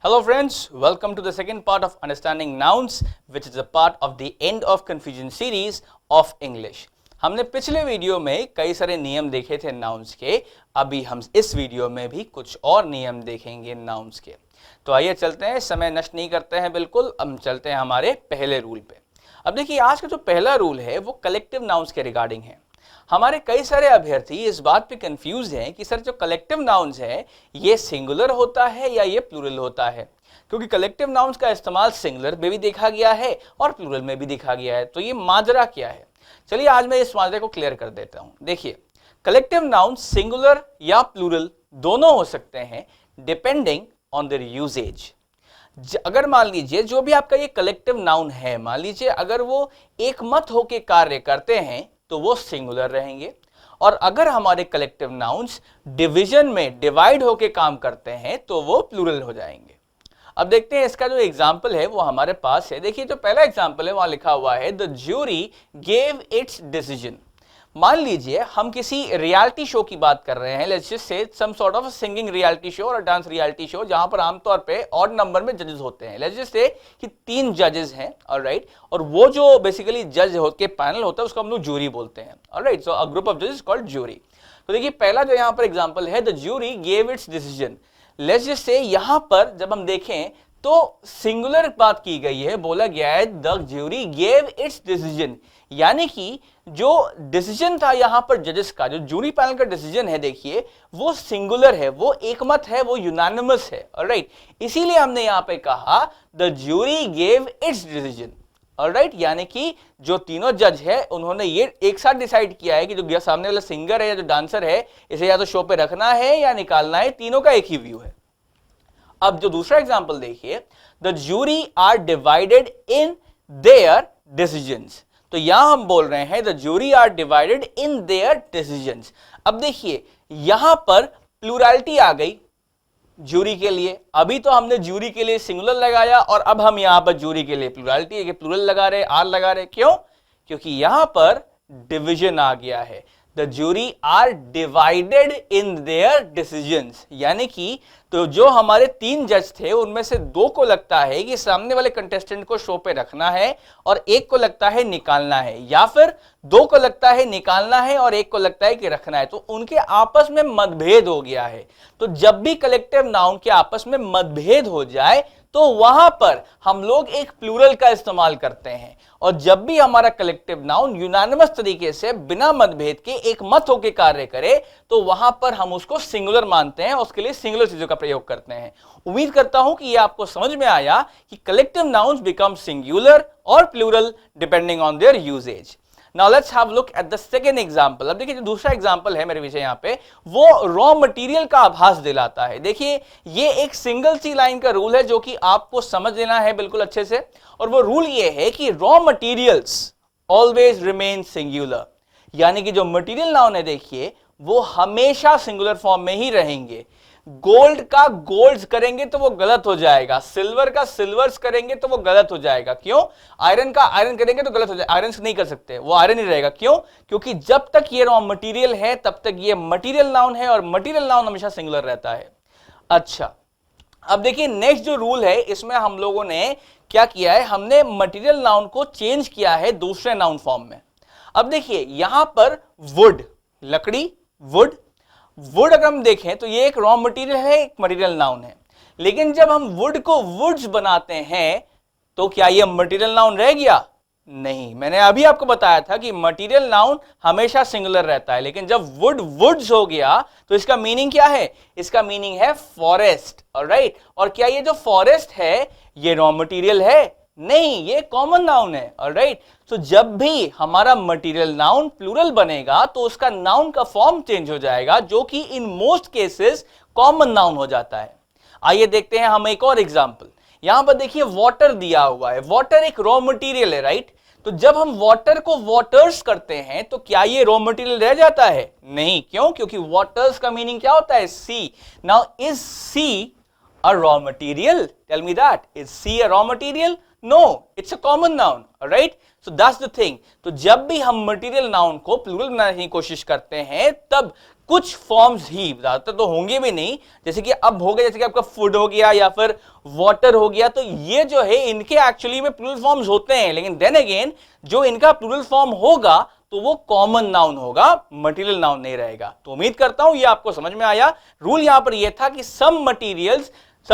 Hello friends, welcome to the second part of understanding nouns, which is a part of the end of confusion series of English. हमने पिछले video में कई सारे नियम देखे थे नाउन्स के, अभी हम इस वीडियो में भी कुछ और नियम देखेंगे नाउन्स के। तो आइए चलते हैं, समय नष्ट नहीं करते हैं बिल्कुल, हम चलते हैं हमारे पहले रूल पे। अब देखिए आज का जो पहला रूल है वो कलेक्टिव नाउन्स के रिगार्डिंग है। हमारे कई सारे अभ्यर्थी इस बात पे कंफ्यूज हैं कि सर जो कलेक्टिव नाउन्स है ये सिंगुलर होता है या ये प्लूरल होता है, क्योंकि कलेक्टिव नाउन्स का इस्तेमाल सिंगुलर में भी देखा गया है और प्लूरल में भी देखा गया है। तो ये माजरा क्या है, चलिए आज मैं इस माजरे को क्लियर कर देता हूं। देखिए कलेक्टिव नाउन्स सिंगुलर या प्लूरल दोनों हो सकते हैं डिपेंडिंग ऑन देयर यूजेज। अगर मान लीजिए जो भी आपका ये कलेक्टिव नाउन है, मान लीजिए अगर वो एक मत होके कार्य करते हैं तो वो सिंगुलर रहेंगे, और अगर हमारे कलेक्टिव नाउन्स डिवीजन में डिवाइड होके काम करते हैं तो वो प्लूरल हो जाएंगे। अब देखते हैं इसका जो एग्जाम्पल है वो हमारे पास है। देखिए जो पहला एग्जाम्पल है वहां लिखा हुआ है the jury gave it's decision. मान लीजिए हम किसी रियलिटी शो की बात कर रहे हैं, let's just say some sort of singing reality show और डांस रियलिटी शो, जहां पर आमतौर पे ऑड नंबर में जजेस होते हैं। लेट्स जस्ट से कि 3 जजेस हैं, ऑलराइट, और वो जो बेसिकली जज होके पैनल होता है उसको हम लोग ज्यूरी बोलते हैं, alright. So a group of जजेस कॉल्ड ज्यूरी। तो देखिए पहला जो यहाँ पर एग्जाम्पल है the jury gave it's decision. Let's just से यहां पर जब हम देखें तो सिंगुलर बात की गई है, बोला गया है the jury gave it's decision, यानी कि जो डिसीजन था यहां पर जजेस का, जो जूरी पैनल का डिसीजन है, देखिए वो सिंगुलर है, वो एकमत है, वो यूनानिमस है, ऑलराइट। इसीलिए हमने यहां पे कहा the jury gave it's decision, alright, यानी कि जो तीनों जज है उन्होंने ये एक साथ डिसाइड किया है कि जो सामने वाला सिंगर है या जो डांसर है इसे या तो शो पे रखना है या निकालना है, तीनों का एक ही व्यू है। अब जो दूसरा एग्जाम्पल देखिए the jury are divided in their decisions. तो यहां हम बोल रहे हैं the jury are divided in their decisions. अब देखिए यहां पर प्लूरलिटी आ गई ज्यूरी के लिए। अभी तो हमने ज्यूरी के लिए सिंगुलर लगाया और अब हम यहां पर ज्यूरी के लिए प्लूरलिटी के प्लूरल लगा रहे, आर लगा रहे। क्यों? क्योंकि यहां पर डिवीजन आ गया है। The jury are divided in their decisions, यानी कि तो जो हमारे 3 जज थे उनमें से 2 को लगता है कि सामने वाले कंटेस्टेंट को शो पे रखना है और 1 को लगता है निकालना है, या फिर 2 को लगता है निकालना है और 1 को लगता है कि रखना है। तो उनके आपस में मतभेद हो गया है। तो जब भी कलेक्टिव नाउन के आपस में मतभेद हो जाए तो वहां पर हम लोग एक प्लूरल का इस्तेमाल करते हैं, और जब भी हमारा कलेक्टिव नाउन यूनानिमस तरीके से बिना मतभेद के एक मत होकर कार्य करे तो वहां पर हम उसको सिंगुलर मानते हैं, उसके लिए सिंगुलर चीजों का प्रयोग करते हैं। उम्मीद करता हूं कि यह आपको समझ में आया कि कलेक्टिव नाउन्स बिकम सिंगुलर और plural depending on their usages. Now let's have a look at the second example। अब देखिए जो दूसरा एग्जाम्पल है मेरे विषय यहां पे वो रॉ मटेरियल का आभास दिलाता है। देखिए ये एक सिंगल सी लाइन का रूल है जो कि आपको समझ लेना है बिल्कुल अच्छे से, और वो रूल ये है कि raw materials always remain singular, यानी कि जो मटेरियल नाउन है देखिए वो हमेशा सिंगुलर फॉर्म में ही रहेंगे। गोल्ड का गोल्ड्स करेंगे तो वो गलत हो जाएगा, सिल्वर का सिल्वर्स करेंगे तो वो गलत हो जाएगा। क्यों? आयरन का आयरन करेंगे तो गलत हो जाएगा, आयरन नहीं कर सकते, वो आयरन ही रहेगा। क्यों? क्योंकि जब तक ये रॉ मटेरियल है तब तक ये मटेरियल नाउन है, और मटेरियल नाउन हमेशा सिंगुलर रहता है। अच्छा अब देखिए नेक्स्ट जो रूल है इसमें हम लोगों ने क्या किया है, हमने मटेरियल नाउन को चेंज किया है दूसरे नाउन फॉर्म में। अब देखिए यहां पर वुड, लकड़ी, वुड अगर हम देखें तो ये एक रॉ मटेरियल है, एक मटेरियल नाउन है, लेकिन जब हम वुड को वुड्स बनाते हैं तो क्या ये मटेरियल नाउन रह गया? नहीं। मैंने अभी आपको बताया था कि मटेरियल नाउन हमेशा सिंगुलर रहता है, लेकिन जब वुड वुड्स हो गया तो इसका मीनिंग क्या है? इसका मीनिंग है फॉरेस्ट, ऑलराइट। और क्या ये जो फॉरेस्ट है ये रॉ मटेरियल है? नहीं, ये कॉमन नाउन है, ऑलराइट। तो जब भी हमारा मटेरियल नाउन प्लूरल बनेगा तो उसका नाउन का फॉर्म चेंज हो जाएगा, जो कि in most cases common noun हो जाता है। आइए देखते हैं हम एक और एग्जांपल। यहां पर देखिए वाटर दिया हुआ है, वाटर एक रॉ मटेरियल है, राइट। तो जब हम वाटर को वाटर्स करते हैं तो क्या ये रॉ मटेरियल रह जाता है? नहीं। क्यों? क्योंकि वाटर्स का मीनिंग क्या होता है? See. Now is sea a raw material? Tell me that. Is sea a raw material? No, it's a common noun, all right? So that's the thing. तो जब भी हम मटेरियल नाउन को प्लूरल बनाने की कोशिश करते हैं तब कुछ फॉर्म्स ही, ज्यादातर तो होंगे भी नहीं, जैसे कि अब हो गया, जैसे कि आपका फूड हो गया या फिर वाटर हो गया, तो ये जो है इनके एक्चुअली में प्लूरल फॉर्म्स होते हैं, लेकिन देन अगेन जो इनका प्लूरल फॉर्म होगा तो वो कॉमन नाउन होगा, मटेरियल नाउन नहीं रहेगा। तो उम्मीद करता हूं ये आपको समझ में आया। रूल यहां पर ये था कि some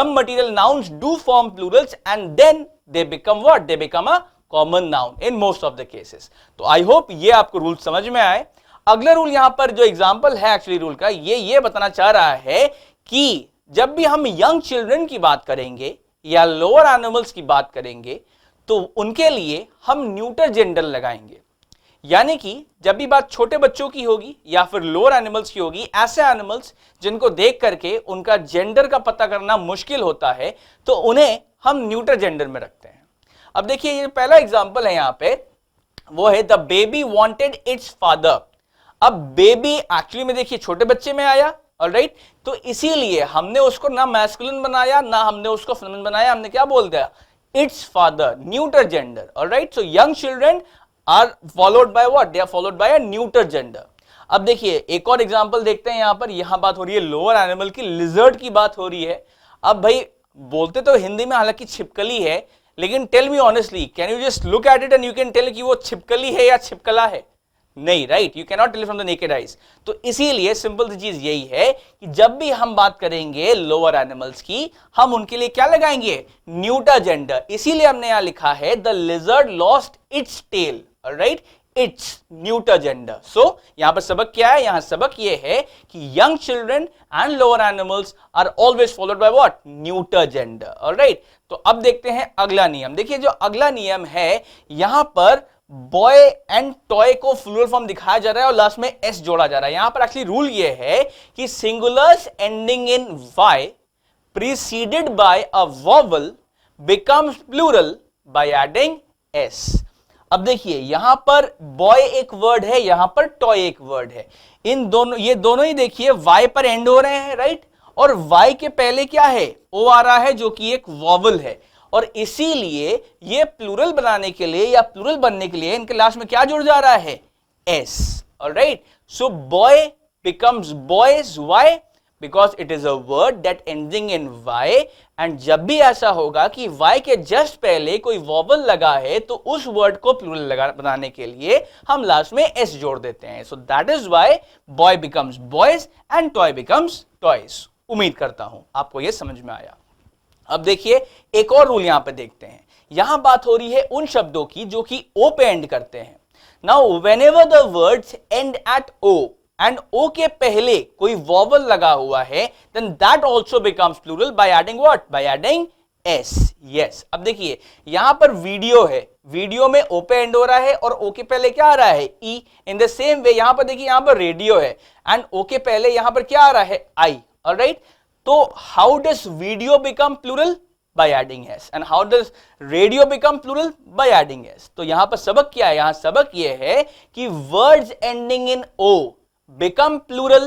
material nouns do form plurals and then they become what? They become a common noun in most of the cases. तो आई होप ये आपको रूल समझ में आए। अगला रूल यहां पर जो एग्जांपल है एक्चुअली रूल का, ये बताना चाह रहा है कि जब भी हम यंग चिल्ड्रन की बात करेंगे या लोअर एनिमल्स की बात करेंगे तो उनके लिए हम न्यूटर जेंडर लगाएंगे। यानी कि जब भी बात छोटे बच्चों की होगी या फिर लोअर एनिमल्स की होगी, ऐसे एनिमल्स जिनको देख करके उनका जेंडर का पता करना मुश्किल होता है, तो उन्हें हम न्यूटर जेंडर में रखते हैं। अब देखिए ये पहला एग्जांपल है यहां पे, वो है the baby wanted it's father. अब बेबी एक्चुअली में देखिए छोटे बच्चे में आया, ऑलराइट, तो इसीलिए हमने उसको ना मैस्कुलिन बनाया ना हमने उसको फेमिनिन बनाया, हमने क्या बोल दिया? It's father, neuter gender, alright. So young children are followed by what? They are followed by a neuter gender. अब देखिए एक और एग्जांपल देखते हैं यहां पर, यहां बात हो रही है लोअर एनिमल की, लिजर्ड की बात हो रही है। अब भाई बोलते तो हिंदी में हालांकि छिपकली है, लेकिन tell me honestly, can you just look at it and you can tell कि वो छिपकली है या छिपकला है? नहीं, right, you can not tell from the naked eyes. तो इसीलिए सिंपल सी चीज यही है कि जब भी हम बात करेंगे लोअर एनिमल्स की, हम उनके लिए क्या लगाएंगे? Neuter gender. इसीलिए हमने यहां लिखा है the lizard lost its tail, right, its neuter gender. So यहां पर सबक क्या है? यहां सबक ये है कि young children and lower animals are always followed by what? Neuter gender, alright. तो अब देखते हैं अगला नियम। देखिए जो अगला नियम है, यहां पर बॉय एंड टॉय को प्लूरल फॉर्म दिखाया जा रहा है और लास्ट में एस जोड़ा जा रहा है। यहां पर एक्चुअली रूल ये है कि singulars ending in Y preceded by a vowel becomes plural by adding S. अब देखिए यहां पर बॉय एक वर्ड है, यहां पर टॉय एक वर्ड है, इन दोनों, ये दोनों ही देखिए वाई पर एंड हो रहे हैं, राइट, और वाई के पहले क्या है? ओ आ रहा है, जो कि एक वॉवल है, और इसीलिए ये प्लूरल बनाने के लिए या प्लूरल बनने के लिए इनके लास्ट में क्या जुड़ जा रहा है? S, alright. So boy becomes boys, why? Because it is a word that ending in Y, and जब भी ऐसा होगा कि वाई के जस्ट पहले कोई वॉवल लगा है तो उस वर्ड को प्लूरल बनाने के लिए हम लास्ट में एस जोड़ देते हैं। So that is why boy becomes boys and toy becomes toys. उम्मीद करता हूं आपको यह समझ में आया। अब देखिए एक और रूल यहां पे देखते हैं। यहां बात हो रही है उन शब्दों की जो कि ओ पे एंड करते हैं। Now whenever the words end at O and O के पहले कोई वॉवल लगा हुआ है, then that also becomes plural by adding what? By adding S. Yes, अब देखिए यहां पर वीडियो है, वीडियो में ओ पे एंड हो रहा है और ओ के पहले क्या आ रहा है? ई। इन द सेम वे यहां पर देखिए, यहां पर रेडियो है एंड ओ के पहले यहां पर क्या आ रहा है? I, alright. तो how does video become plural? by adding s, and how does radio become plural? by adding s। तो यहां पर सबक क्या है? यहां सबक यह है कि words ending in o become plural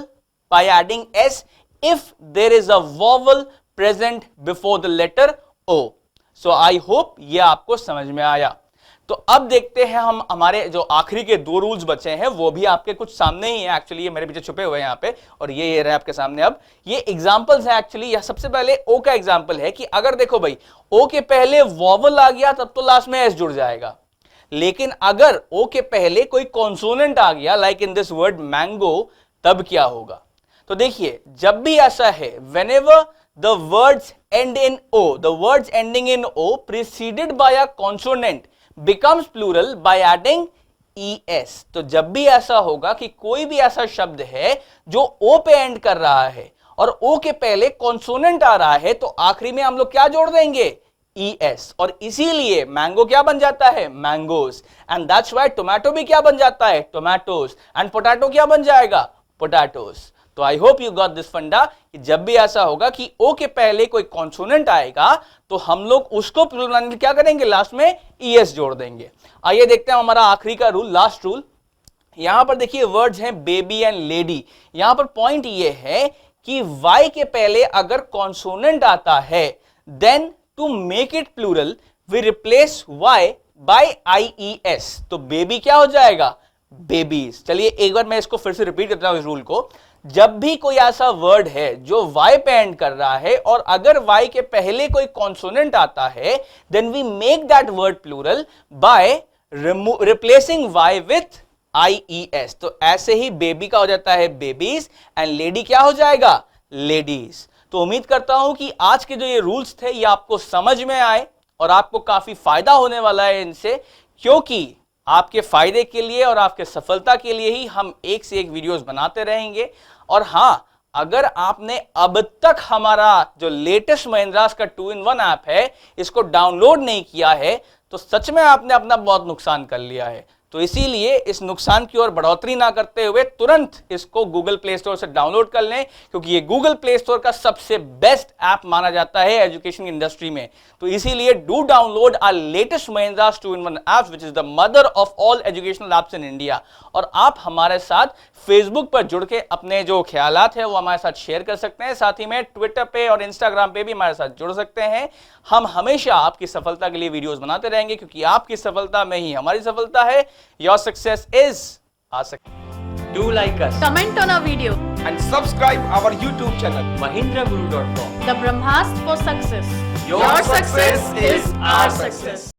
by adding s if there is a vowel present before the letter o। so I hope ये आपको समझ में आया। तो अब देखते हैं हम हमारे जो आखिरी के दो रूल्स बचे हैं, वो भी आपके कुछ सामने ही है, एक्चुअली ये मेरे पीछे छुपे हुए हैं यहाँ पे, और ये रहे आपके सामने। अब ये एग्जांपल्स हैं एक्चुअली। यह सबसे पहले ओ का एग्जांपल है कि अगर देखो भाई ओ के पहले वॉवल आ गया तब तो लास्ट में एस जुड़ जाएगा, लेकिन अगर ओ के पहले कोई कॉन्सोनेंट आ गया like in this word mango, तब क्या होगा? तो देखिए जब भी ऐसा है, whenever the words end in o, the words ending in o preceded by a consonant becomes plural by adding es। तो जब भी ऐसा होगा कि कोई भी ऐसा शब्द है जो o पे एंड कर रहा है और o के पहले कॉन्सोनेंट आ रहा है, तो आखिरी में हम लोग क्या जोड़ देंगे? es। और इसीलिए मैंगो क्या बन जाता है? Mangoes. And that's why tomato भी क्या बन जाता है? टोमेटोस। एंड पोटैटो क्या बन जाएगा? पोटैटोस। तो I hope you got this फंडा कि जब भी ऐसा होगा कि ओ के पहले कोई कॉन्सोनेंट आएगा तो हम लोग उसको प्लूरल बनाने के लिए क्या करेंगे? लास्ट में ईएस जोड़ देंगे। आइए देखते हैं हमारा आखिरी का रूल, लास्ट रूल। यहां पर देखिए वर्ड्स हैं बेबी एंड लेडी। यहां पर पॉइंट ये है कि वाई के पहले अगर कॉन्सोनेंट आता है, then to make it plural we replace Y by IES, तो बेबी क्या हो जाएगा? बेबीज। चलिए एक बार मैं इसको फिर से रिपीट करता हूं इस रूल को। जब भी कोई ऐसा वर्ड है जो Y पे एंड कर रहा है और अगर Y के पहले कोई कॉन्सोनेंट आता है, then we make that word plural by replacing Y with IES। तो ऐसे ही बेबी का हो जाता है बेबीज एंड लेडी क्या हो जाएगा? लेडीज। तो उम्मीद करता हूं कि आज के जो ये रूल्स थे ये आपको समझ में आए और आपको काफी फायदा होने वाला है इनसे, क्योंकि आपके फायदे के लिए और आपके सफलता के लिए ही हम एक से एक वीडियोस बनाते रहेंगे। और हां, अगर आपने अब तक हमारा जो लेटेस्ट महिंद्रास का 2-in-1 ऐप है इसको डाउनलोड नहीं किया है तो सच में आपने अपना बहुत नुकसान कर लिया है। तो इसीलिए इस नुकसान की ओर बढ़ोतरी ना करते हुए तुरंत इसको गूगल प्ले स्टोर से डाउनलोड कर लें, क्योंकि ये गूगल प्ले स्टोर का सबसे बेस्ट ऐप माना जाता है एजुकेशन इंडस्ट्री में। तो इसीलिए do download our latest Mahindra's 2-in-1 app which is the mother of all educational apps in India. और आप हमारे साथ फेसबुक पर जुड़ के अपने जो ख्यालात है वो हमारे साथ शेयर कर सकते हैं, साथ ही में ट्विटर पे और इंस्टाग्राम पे भी हमारे साथ जुड़ सकते हैं। हम हमेशा आपकी सफलता के लिए वीडियोस बनाते रहेंगे, क्योंकि आपकी सफलता में ही हमारी सफलता है। Your success is our success. Do like us. Comment on our video. And subscribe our YouTube channel. mahindraguru.com. The Brahmast for success. Your success is our success.